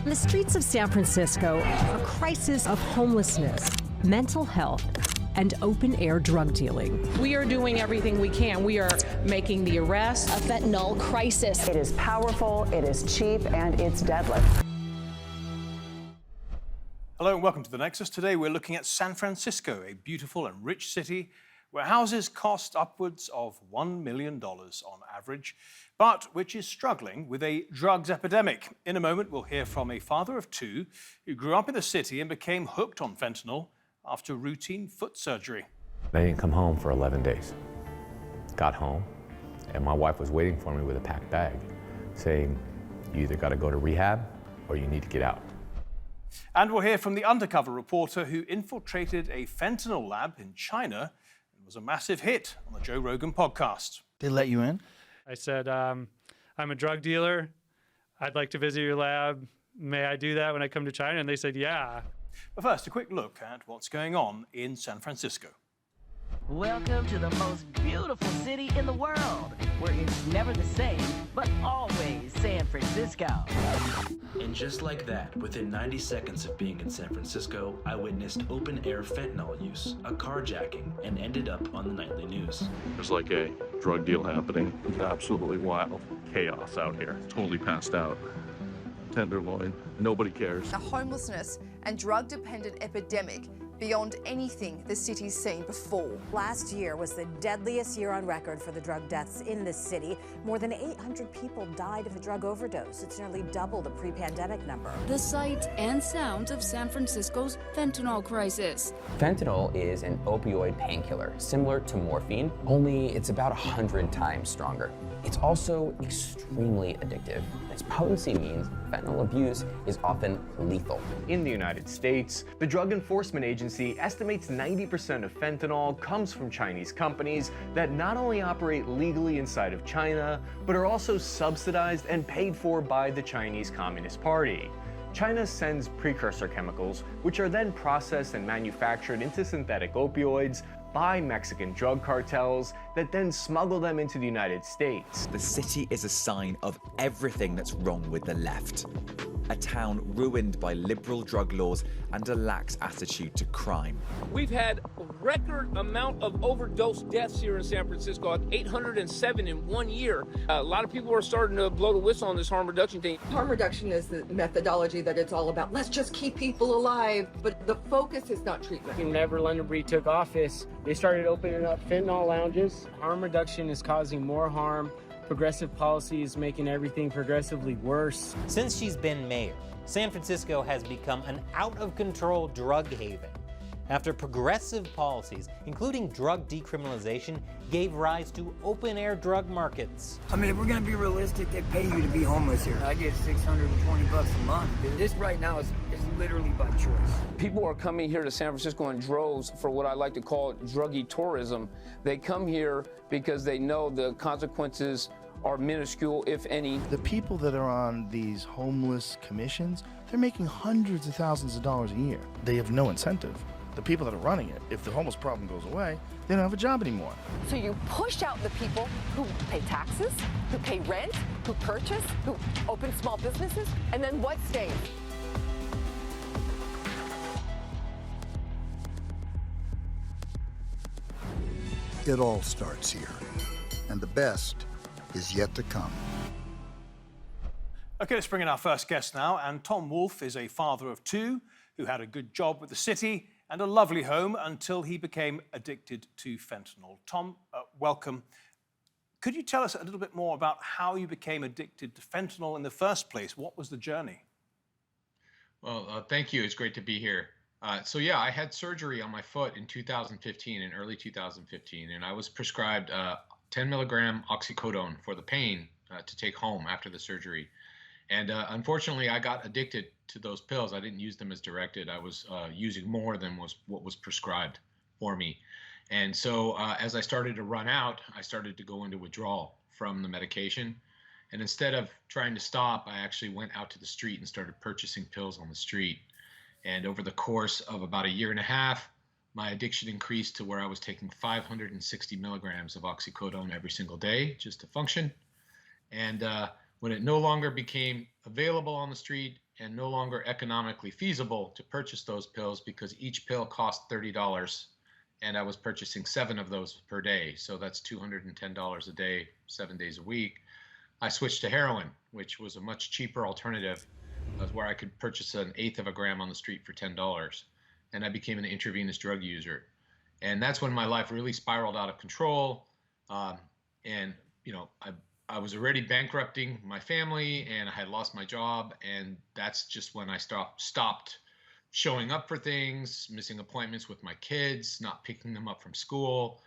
In the streets of San Francisco, a crisis of homelessness, mental health, and open-air drug dealing. We are doing everything we can. We are making the arrest. A fentanyl crisis. It is powerful, it is cheap, and it's deadly. Hello and welcome to the Nexus. Today we're looking at San Francisco, a beautiful and rich city where houses cost upwards of $1 million on average, but which is struggling with a drugs epidemic. In a moment, we'll hear from a father of two who grew up in the city and became hooked on fentanyl after routine foot surgery. I didn't come home for 11 days. Got home, and my wife was waiting for me with a packed bag, saying, you either got to go to rehab or you need to get out. And we'll hear from the undercover reporter who infiltrated a fentanyl lab in China and was a massive hit on the Joe Rogan podcast. They let you in? I said, I'm a drug dealer. I'd like to visit your lab. May I do that when I come to China? And they said, yeah. But first, a quick look at what's going on in San Francisco. Welcome to the most beautiful city in the world, where it's never the same, but always San Francisco. And just like that, within 90 seconds of being in San Francisco, I witnessed open-air fentanyl use, a carjacking, and ended up on the nightly news. There's like a drug deal happening. It's absolutely wild. Chaos out here. Totally passed out. Tenderloin. Nobody cares. A homelessness and drug-dependent epidemic beyond anything the city's seen before. Last year was the deadliest year on record for the drug deaths in this city. More than 800 people died of a drug overdose. It's nearly double the pre-pandemic number. The sights and sounds of San Francisco's fentanyl crisis. Fentanyl is an opioid painkiller, similar to morphine, only it's about 100 times stronger. It's also extremely addictive. Its potency means fentanyl abuse is often lethal. In the United States, the Drug Enforcement Agency estimates 90% of fentanyl comes from Chinese companies that not only operate legally inside of China, but are also subsidized and paid for by the Chinese Communist Party. China sends precursor chemicals, which are then processed and manufactured into synthetic opioids by Mexican drug cartels that then smuggle them into the United States. The city is a sign of everything that's wrong with the left. A town ruined by liberal drug laws and a lax attitude to crime. We've had a record amount of overdose deaths here in San Francisco, like 807 in 1 year. A lot of people are starting to blow the whistle on this harm reduction thing. Harm reduction is the methodology that it's all about. Let's just keep people alive, but the focus is not treatment. Whenever London Breed took office, they started opening up fentanyl lounges. Harm reduction is causing more harm. Progressive policy is making everything progressively worse. Since she's been mayor, San Francisco has become an out-of-control drug haven after progressive policies, including drug decriminalization, gave rise to open-air drug markets. I mean, if we're going to be realistic, they pay you to be homeless here. I get $620 a month. This right now is literally by choice. People are coming here to San Francisco in droves for what I like to call druggy tourism. They come here because they know the consequences are minuscule, if any. The people that are on these homeless commissions, they're making hundreds of thousands of dollars a year. They have no incentive. The people that are running it, if the homeless problem goes away, they don't have a job anymore. So you push out the people who pay taxes, who pay rent, who purchase, who open small businesses, and then what stays? It all starts here, and the best is yet to come. Okay, let's bring in our first guest now. And Tom Wong is a father of two who had a good job with the city and a lovely home until he became addicted to fentanyl. Tom, welcome. Could you tell us a little bit more about how you became addicted to fentanyl in the first place? What was the journey? Well, thank you. It's great to be here. So yeah, I had surgery on my foot in 2015, in early 2015, and I was prescribed 10 milligram oxycodone for the pain to take home after the surgery. And unfortunately, I got addicted to those pills. I didn't use them as directed. I was using more than what was prescribed for me. And so as I started to run out, I started to go into withdrawal from the medication. And instead of trying to stop, I actually went out to the street and started purchasing pills on the street. And over the course of about a year and a half, my addiction increased to where I was taking 560 milligrams of oxycodone every single day just to function. And when it no longer became available on the street and no longer economically feasible to purchase those pills because each pill cost $30, and I was purchasing 7 of those per day. So that's $210 a day, 7 days a week. I switched to heroin, which was a much cheaper alternative, where I could purchase an 1/8 of a gram on the street for $10. And I became an intravenous drug user. And that's when my life really spiraled out of control. And, you know, I was already bankrupting my family, and I had lost my job. And that's just when I stopped showing up for things, missing appointments with my kids, not picking them up from school.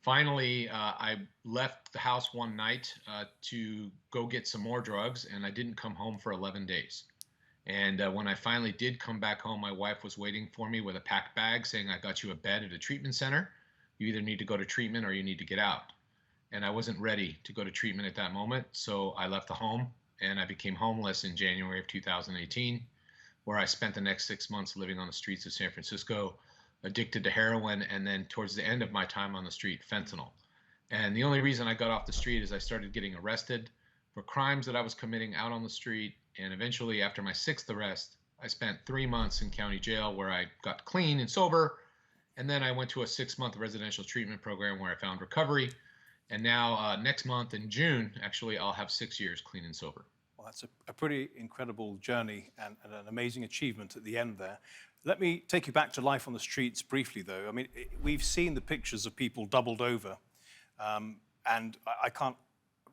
Finally, I left the house one night to go get some more drugs, and I didn't come home for 11 days. And when I finally did come back home, my wife was waiting for me with a packed bag saying, I got you a bed at a treatment center. You either need to go to treatment or you need to get out. And I wasn't ready to go to treatment at that moment. So I left the home, and I became homeless in January of 2018, where I spent the next 6 months living on the streets of San Francisco, addicted to heroin, and then towards the end of my time on the street, fentanyl. And the only reason I got off the street is I started getting arrested for crimes that I was committing out on the street. And eventually, after my 6th arrest, I spent 3 months in county jail where I got clean and sober. And then I went to a 6-month residential treatment program where I found recovery. And now next month in June, actually, I'll have 6 years clean and sober. Well, that's a pretty incredible journey and an amazing achievement at the end there. Let me take you back to life on the streets briefly, though. I mean, we've seen the pictures of people doubled over, and I can't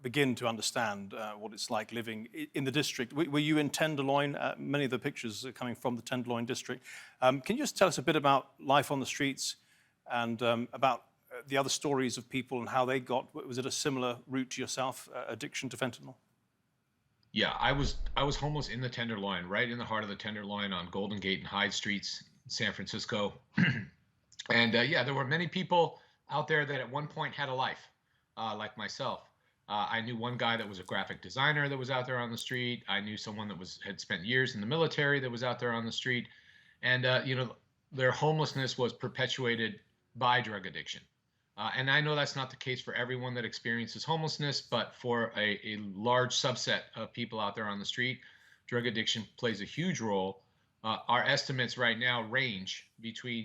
begin to understand what it's like living in the district. Were you in Tenderloin? Many of the pictures are coming from the Tenderloin district. Can you just tell us a bit about life on the streets and about the other stories of people and how they got? Was it a similar route to yourself, addiction to fentanyl? Yeah, I was homeless in the Tenderloin, right in the heart of the Tenderloin on Golden Gate and Hyde Streets in San Francisco. And yeah, there were many people out there that at one point had a life, like myself. I knew one guy that was a graphic designer that was out there on the street. I knew someone that had spent years in the military that was out there on the street. And, you know, their homelessness was perpetuated by drug addiction. And I know that's not the case for everyone that experiences homelessness, but for a large subset of people out there on the street, drug addiction plays a huge role. Our estimates right now range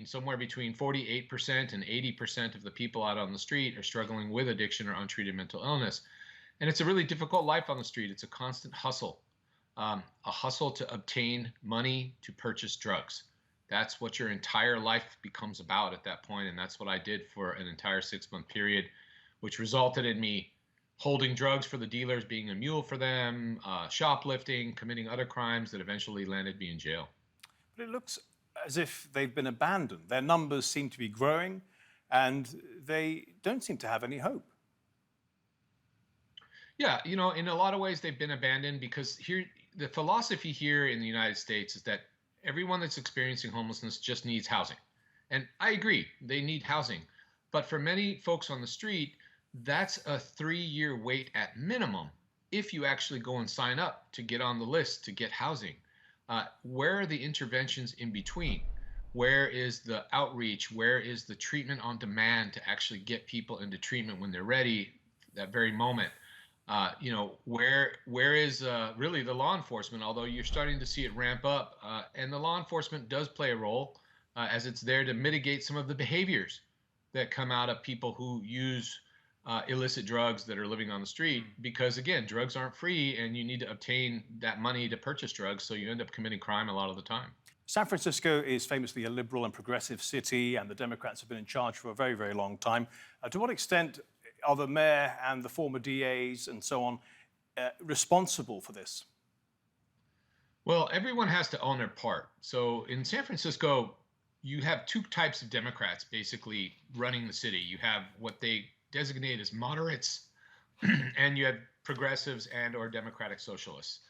somewhere between 48% and 80% of the people out on the street are struggling with addiction or untreated mental illness. And it's a really difficult life on the street. It's a constant hustle, a hustle to obtain money to purchase drugs. That's what your entire life becomes about at that point, and that's what I did for an entire 6-month period, which resulted in me holding drugs for the dealers, being a mule for them, shoplifting, committing other crimes that eventually landed me in jail. But it looks as if they've been abandoned. Their numbers seem to be growing, and they don't seem to have any hope. Yeah, you know, in a lot of ways they've been abandoned because the philosophy here in the United States is that everyone that's experiencing homelessness just needs housing. And I agree, they need housing. But for many folks on the street, that's a 3-year wait at minimum if you actually go and sign up to get on the list to get housing. Where are the interventions in between? Where is the outreach? Where is the treatment on demand to actually get people into treatment when they're ready, that very moment? You know, where is really the law enforcement, although you're starting to see it ramp up, and the law enforcement does play a role as it's there to mitigate some of the behaviors that come out of people who use illicit drugs that are living on the street, because again, drugs aren't free and you need to obtain that money to purchase drugs, so you end up committing crime a lot of the time. San Francisco is famously a liberal and progressive city, and the Democrats have been in charge for a very, very long time. To what extent are the mayor and the former DAs and so on responsible for this? Well, everyone has to own their part. So in San Francisco, you have 2 types of Democrats basically running the city. You have what they designate as moderates, and you have progressives and or Democratic socialists.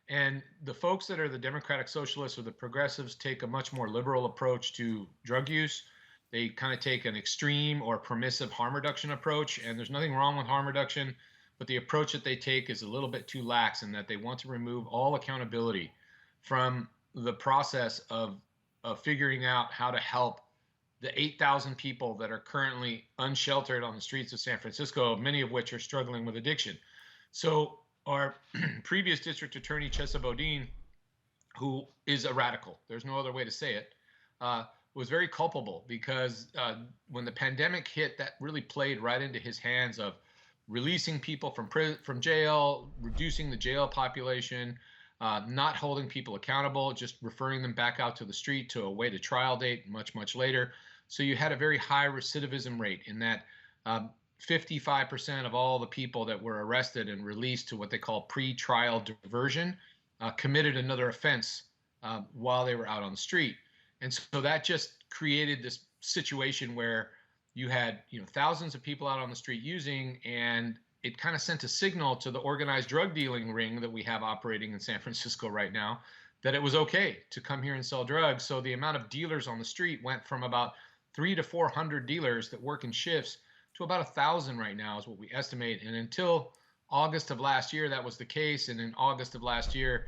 And the folks that are the Democratic socialists or the progressives take a much more liberal approach to drug use. They kind of take an extreme or permissive harm reduction approach, and there's nothing wrong with harm reduction, but the approach that they take is a little bit too lax in that they want to remove all accountability from the process of figuring out how to help the 8,000 people that are currently unsheltered on the streets of San Francisco, many of which are struggling with addiction. So our previous district attorney, Chesa Bodine, who is a radical, there's no other way to say it, was very culpable because when the pandemic hit, that really played right into his hands of releasing people from jail, reducing the jail population, not holding people accountable, just referring them back out to the street to await a trial date much later. So you had a very high recidivism rate in that 55% of all the people that were arrested and released to what they call pre-trial diversion committed another offense while they were out on the street. And so that just created this situation where you had, thousands of people out on the street using, and it kind of sent a signal to the organized drug dealing ring that we have operating in San Francisco right now that it was okay to come here and sell drugs. So the amount of dealers on the street went from about 300 to 400 dealers that work in shifts to about 1,000 right now is what we estimate. And until August of last year, that was the case. And in August of last year,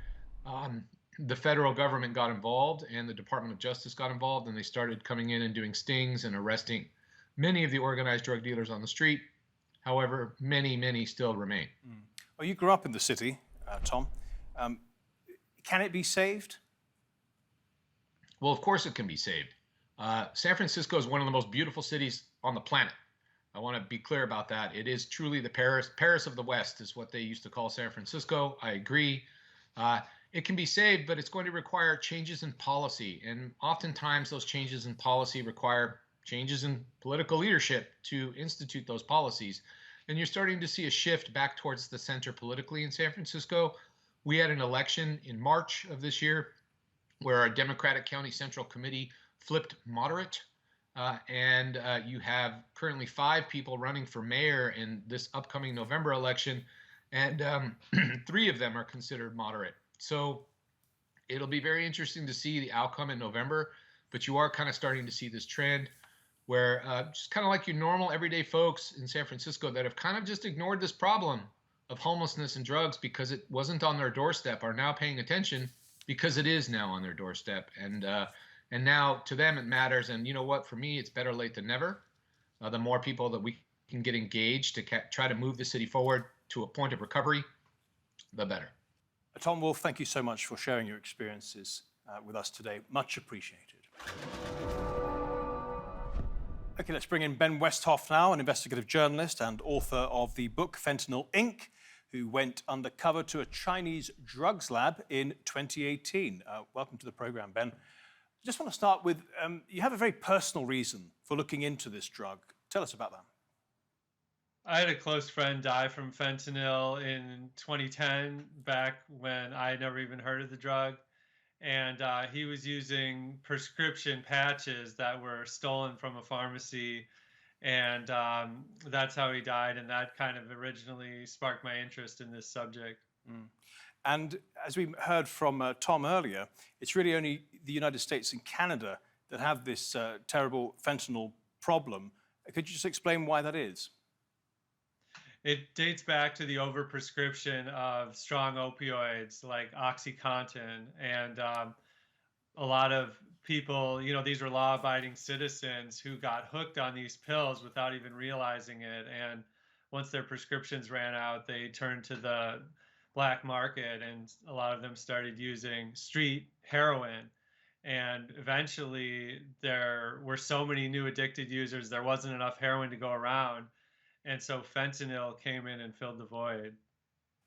the federal government got involved and the Department of Justice got involved, and they started coming in and doing stings and arresting many of the organized drug dealers on the street. However, many still remain. Well, you grew up in the city, Tom. Can it be saved? Well, of course it can be saved. San Francisco is one of the most beautiful cities on the planet. I want to be clear about that. It is truly the Paris of the West is what they used to call San Francisco. I agree. It can be saved, but it's going to require changes in policy. And oftentimes those changes in policy require changes in political leadership to institute those policies. And you're starting to see a shift back towards the center politically in San Francisco. We had an election in March of this year where our Democratic County Central Committee flipped moderate. And you have currently 5 people running for mayor in this upcoming November election, and 3 of them are considered moderate. So it'll be very interesting to see the outcome in November, but you are kind of starting to see this trend where just kind of like your normal everyday folks in San Francisco that have kind of just ignored this problem of homelessness and drugs because it wasn't on their doorstep are now paying attention because it is now on their doorstep. And now to them it matters. And you know what? For me, it's better late than never. The more people that we can get engaged to try to move the city forward to a point of recovery, the better. Tom Wolf, thank you so much for sharing your experiences with us today. Much appreciated. Okay, let's bring in Ben Westhoff now, an investigative journalist and author of the book Fentanyl, Inc., who went undercover to a Chinese drugs lab in 2018. Welcome to the program, Ben. I just want to start with, you have a very personal reason for looking into this drug. Tell us about that. I had a close friend die from fentanyl in 2010, back when I had never even heard of the drug. And he was using prescription patches that were stolen from a pharmacy. And that's how he died. And that kind of originally sparked my interest in this subject. And as we heard from Tom earlier, it's really only the United States and Canada that have this terrible fentanyl problem. Could you just explain why that is? It dates back to the overprescription of strong opioids like OxyContin. And a lot of people, these were law-abiding citizens who got hooked on these pills without even realizing it. And once their prescriptions ran out, they turned to the black market, and a lot of them started using street heroin. And eventually there were so many new addicted users, there wasn't enough heroin to go around. And so fentanyl came in and filled the void.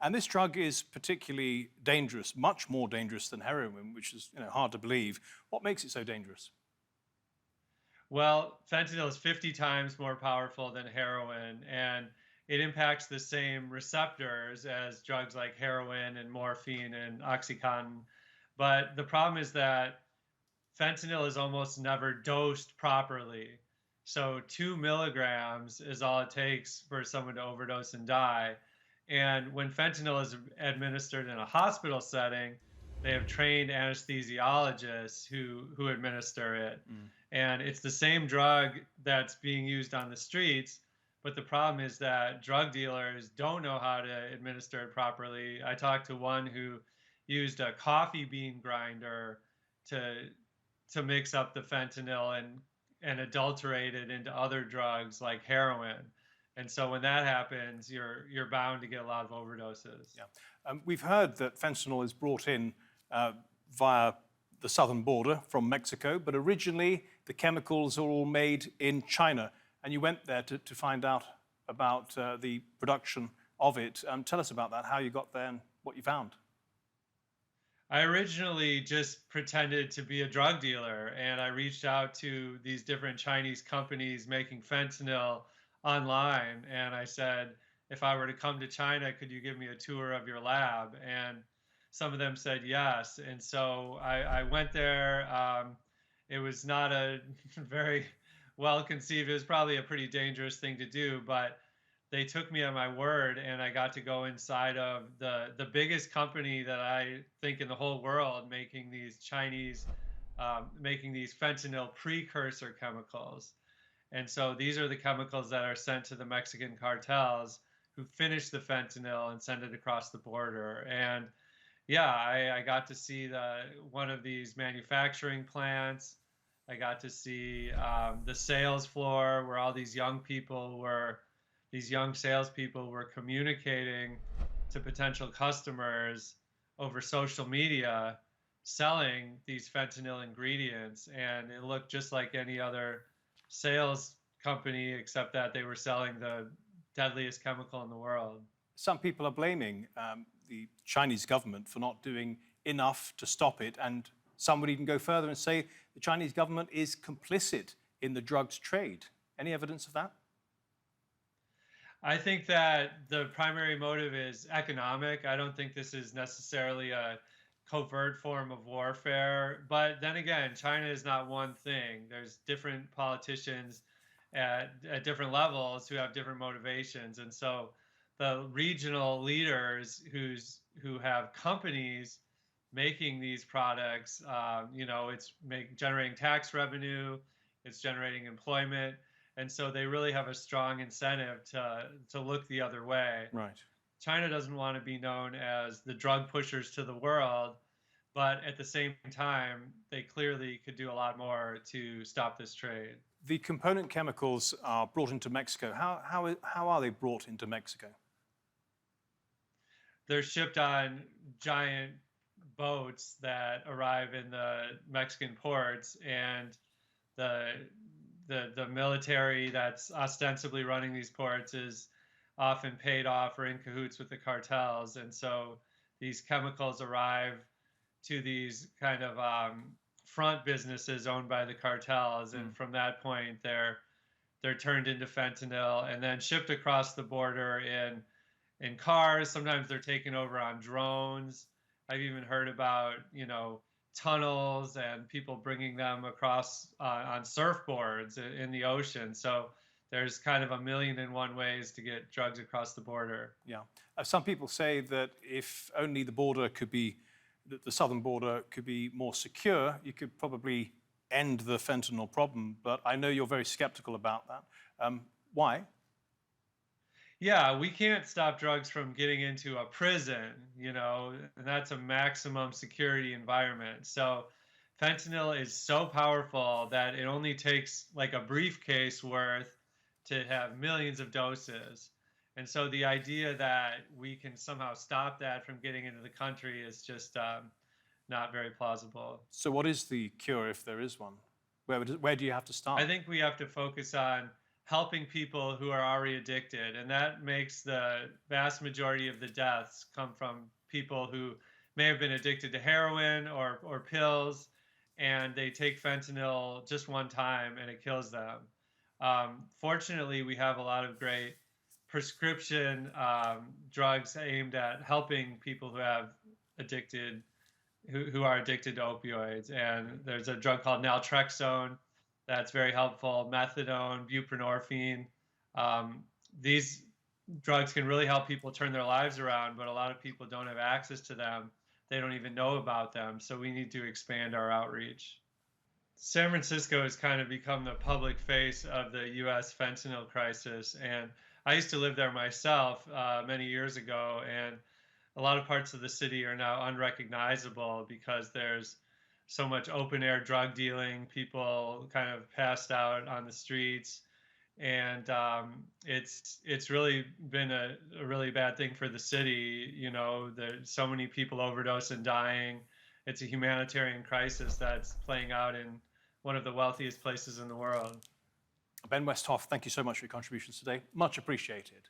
And this drug is particularly dangerous, much more dangerous than heroin, which is hard to believe. What makes it so dangerous? Well, fentanyl is 50 times more powerful than heroin, and it impacts the same receptors as drugs like heroin and morphine and OxyContin. But the problem is that fentanyl is almost never dosed properly. So 2 milligrams is all it takes for someone to overdose and die. And when fentanyl is administered in a hospital setting, they have trained anesthesiologists who administer it. And it's the same drug that's being used on the streets, but the problem is that drug dealers don't know how to administer it properly. I talked to one who used a coffee bean grinder to mix up the fentanyl and adulterate it into other drugs like heroin. And so when that happens, you're bound to get a lot of overdoses. Yeah. We've heard that fentanyl is brought in via the southern border from Mexico, but originally the chemicals are all made in China. And you went there to find out about the production of it. Tell us about that, how you got there and what you found. I originally just pretended to be a drug dealer, and I reached out to these different Chinese companies making fentanyl online, and I said, if I were to come to China, could you give me a tour of your lab? And some of them said yes, and so I went there. It was not a very well conceived, it was probably a pretty dangerous thing to do, but they took me at my word, and I got to go inside of the biggest company that I think in the whole world making these making these fentanyl precursor chemicals. And so these are the chemicals that are sent to the Mexican cartels who finish the fentanyl and send it across the border. And yeah, I got to see one of these manufacturing plants. I got to see the sales floor where all these young salespeople were communicating to potential customers over social media, selling these fentanyl ingredients. And it looked just like any other sales company, except that they were selling the deadliest chemical in the world. Some people are blaming the Chinese government for not doing enough to stop it. And some would even go further and say the Chinese government is complicit in the drugs trade. Any evidence of that? I think that the primary motive is economic. I don't think this is necessarily a covert form of warfare. But then again, China is not one thing. There's different politicians at different levels who have different motivations. And so the regional leaders who have companies making these products, it's generating tax revenue, it's generating employment. And so they really have a strong incentive to look the other way. Right. China doesn't want to be known as the drug pushers to the world, but at the same time, they clearly could do a lot more to stop this trade. The component chemicals are brought into Mexico. How are they brought into Mexico? They're shipped on giant boats that arrive in the Mexican ports, and the military that's ostensibly running these ports is often paid off or in cahoots with the cartels. And so these chemicals arrive to these kind of front businesses owned by the cartels. And from that point, they're turned into fentanyl and then shipped across the border in cars. Sometimes they're taken over on drones. I've even heard about, tunnels and people bringing them across on surfboards in the ocean. So there's kind of 1,000,001 ways to get drugs across the border. Yeah. Some people say that if only the border could be, the southern border could be more secure, you could probably end the fentanyl problem. But I know you're very skeptical about that. Why? Yeah, we can't stop drugs from getting into a prison, and that's a maximum security environment. So fentanyl is so powerful that it only takes like a briefcase worth to have millions of doses. And so the idea that we can somehow stop that from getting into the country is just not very plausible. So what is the cure if there is one? Where do you have to start? I think we have to focus on helping people who are already addicted. And that makes the vast majority of the deaths come from people who may have been addicted to heroin or pills, and they take fentanyl just one time and it kills them. Fortunately, we have a lot of great prescription drugs aimed at helping people who are addicted to opioids. And there's a drug called naltrexone that's very helpful, methadone, buprenorphine. These drugs can really help people turn their lives around, but a lot of people don't have access to them. They don't even know about them, so we need to expand our outreach. San Francisco has kind of become the public face of the U.S. fentanyl crisis, and I used to live there myself many years ago, and a lot of parts of the city are now unrecognizable because there's so much open air drug dealing, people kind of passed out on the streets, and it's really been a really bad thing for the city. You know, there's so many people overdose and dying. It's a humanitarian crisis that's playing out in one of the wealthiest places in the world. Ben Westhoff, thank you so much for your contributions today. Much appreciated.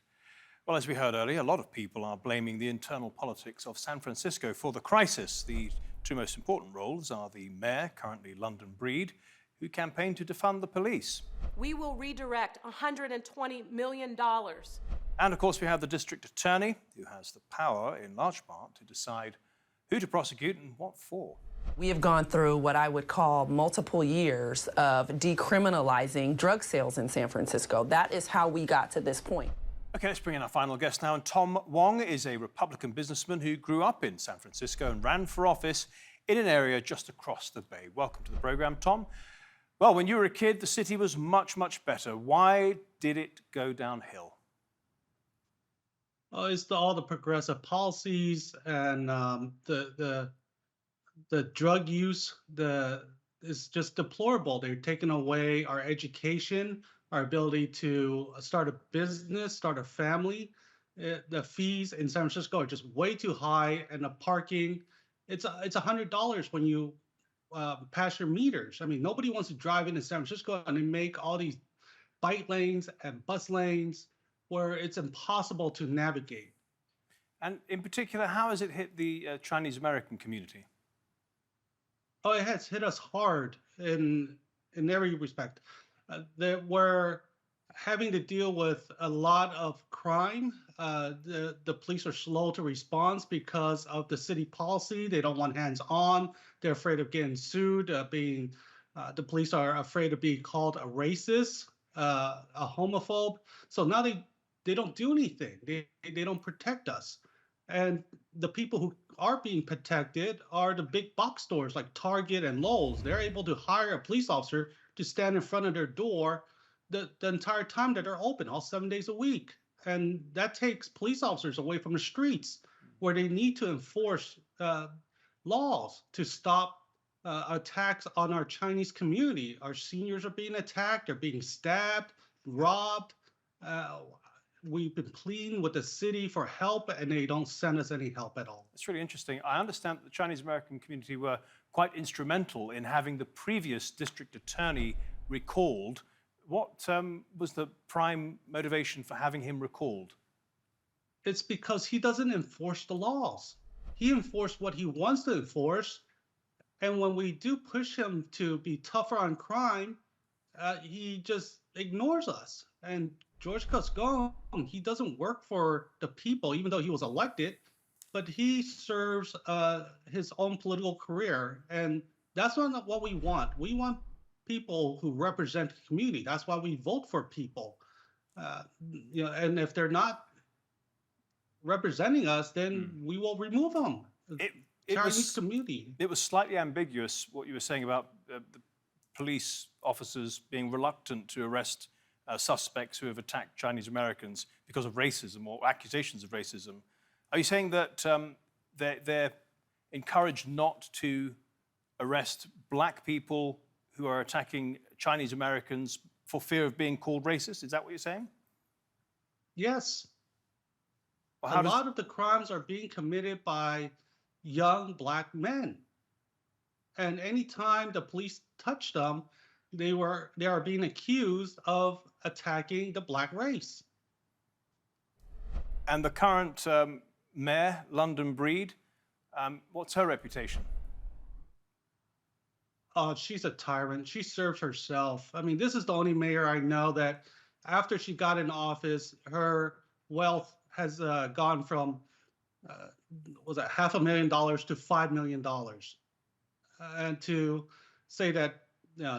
Well, as we heard earlier, a lot of people are blaming the internal politics of San Francisco for the crisis. The two most important roles are the mayor, currently London Breed, who campaigned to defund the police. We will redirect $120 million. And of course, we have the district attorney, who has the power, in large part, to decide who to prosecute and what for. We have gone through what I would call multiple years of decriminalizing drug sales in San Francisco. That is how we got to this point. Okay, let's bring in our final guest now. And Tom Wong is a Republican businessman who grew up in San Francisco and ran for office in an area just across the bay. Welcome to the program, Tom. Well, when you were a kid, the city was much, much better. Why did it go downhill? Oh, it's all the progressive policies and the drug use. It's just deplorable. They're taking away our education, our ability to start a business, start a family. The fees in San Francisco are just way too high, and the parking, it's $100 when you pass your meters. I mean, nobody wants to drive into San Francisco, and they make all these bike lanes and bus lanes where it's impossible to navigate. And in particular, how has it hit the Chinese American community? Oh, it has hit us hard in every respect. We're having to deal with a lot of crime. The police are slow to respond because of the city policy. They don't want hands-on. They're afraid of getting sued. The police are afraid of being called a racist, a homophobe. So now they don't do anything. They don't protect us. And the people who are being protected are the big box stores like Target and Lowe's. They're able to hire a police officer to stand in front of their door the entire time that they're open, all 7 days a week. And that takes police officers away from the streets where they need to enforce laws to stop attacks on our Chinese community. Our seniors are being attacked, they're being stabbed, robbed. We've been pleading with the city for help, and they don't send us any help at all. It's really interesting. I understand that the Chinese American community were quite instrumental in having the previous district attorney recalled. What was the prime motivation for having him recalled? It's because he doesn't enforce the laws. He enforces what he wants to enforce. And when we do push him to be tougher on crime, he just ignores us. And George Cuscone, he doesn't work for the people, even though he was elected, but he serves his own political career. And that's not what we want. We want people who represent the community. That's why we vote for people. And if they're not representing us, then we will remove them. Chinese community. It was slightly ambiguous what you were saying about the police officers being reluctant to arrest suspects who have attacked Chinese Americans because of racism or accusations of racism. Are you saying that they're encouraged not to arrest black people who are attacking Chinese Americans for fear of being called racist? Is that what you're saying? Yes. Well, a lot of the crimes are being committed by young black men. And anytime the police touch them, they are being accused of attacking the black race. And the current mayor, London Breed, what's her reputation? She's a tyrant. She serves herself. I mean, this is the only mayor I know that after she got in office, her wealth has gone from, was it $500,000 to $5 million? And to say that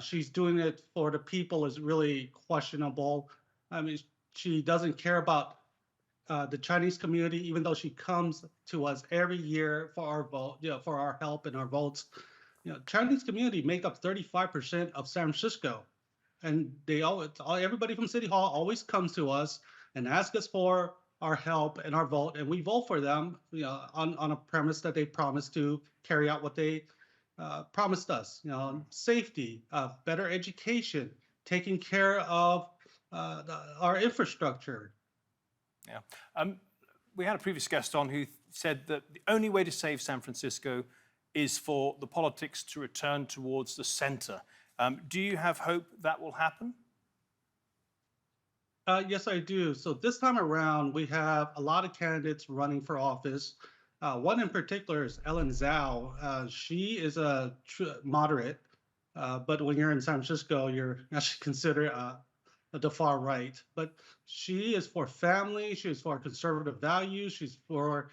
she's doing it for the people is really questionable. I mean, she doesn't care about the Chinese community, even though she comes to us every year for our vote, for our help and our votes. Chinese community make up 35% of San Francisco, and everybody from City Hall always comes to us and asks us for our help and our vote, and we vote for them, on a premise that they promise to carry out what they promised us. Safety, better education, taking care of our infrastructure. Yeah. We had a previous guest on who said that the only way to save San Francisco is for the politics to return towards the center. Do you have hope that will happen? Yes, I do. So this time around, we have a lot of candidates running for office. One in particular is Ellen Zhao. She is a moderate, but when you're in San Francisco, you're actually considered the far right. But she is for family. She is for conservative values. She's for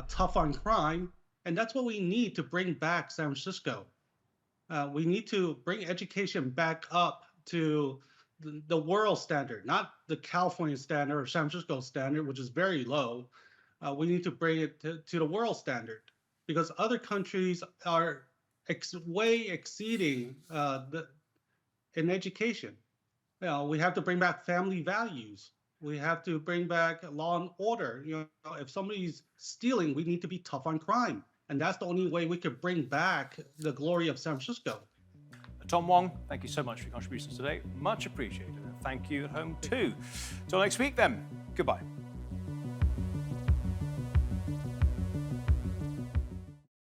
tough on crime. And that's what we need to bring back San Francisco. We need to bring education back up to the world standard, not the California standard or San Francisco standard, which is very low. We need to bring it to the world standard because other countries are way exceeding in education. You know, we have to bring back family values. We have to bring back law and order. You know, if somebody's stealing, we need to be tough on crime. And that's the only way we could bring back the glory of San Francisco. Tom Wong, thank you so much for your contributions today. Much appreciated. Thank you at home too. Till next week then, goodbye.